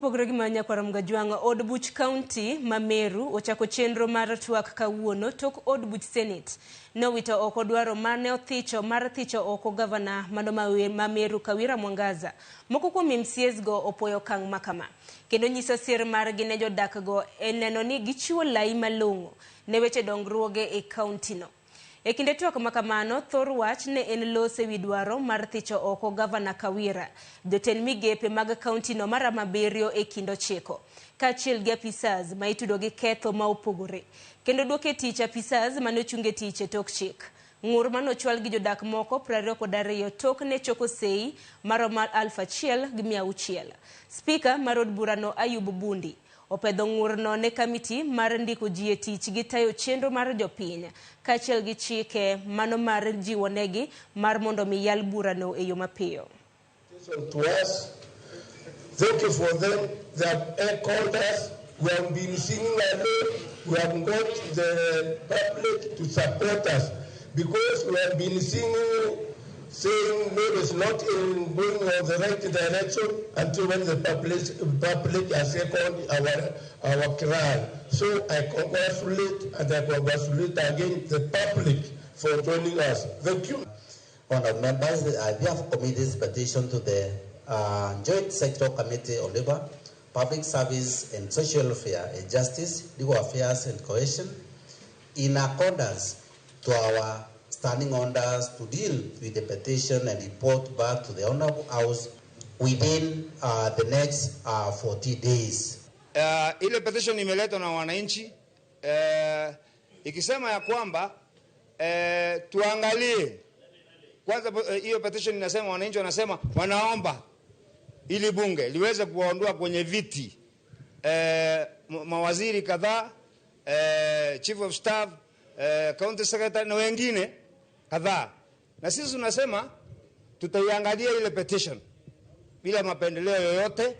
Pogregi manya kwa ramgajwanga od buch county ma Meru ochako chenro mar twak kawuono tok od buch senate no wito oko dwaro mane othicho mar thicho oko gavana mano ma Meru Kawira Mwangaza moko kuom MCAs go opoyo kang makama kendo nyiso sir mar gi ne jodak go eneno ni gichiwo lai malongo ne weche dongruoge e kauntino. E kinde twak makamano thor wach ne en lose wi dwaro mar thicho oko gavana Kawira joten migepe mag kauntino mar Maberio e kindo chiko kaachiel gi apisas ma itudo gi ketho ma opogore kendo duoke tich apisas mane ochunge tich e tok chik ngur manochwal gi jodak moko 22 tok ne choko sei maromo 1,600. Speaker mar od burano Ayub Bundi opedho ngurno ne kamiti mar ndiko ji e tich gi tayo chenro mar jopiny kaachiel gi chike mano mar jiwo negi mar mondo mi yal burano e yo mapiyo. To us, thank you for them. They have called us. We have been singing along. We have got the public to support us because we have been singing, saying Meru is not in going in the right direction until when the public has echoed our cry. So I congratulate and I congratulate again the public for joining us. Thank you. Honourable members, we have committed this petition to the Joint Sector Committee on Labour, Public Service and Social Welfare and Justice, Legal Affairs and Cohesion, in accordance to our standing orders to deal with the petition and report back to the Honourable House within the next 40 days. Ile petition imeletwa na wananchi ikisema ya kwamba tuangalie kwanza. Hiyo petition inasema wananchi wanasema wanaomba ili bunge liweze kuwaondoa kwenye viti mawaziri kadhaa, chief of staff, county secretary na wengine kadhaa, na sisi tunasema tutaiangalia ile petition bila mapendeleo yoyote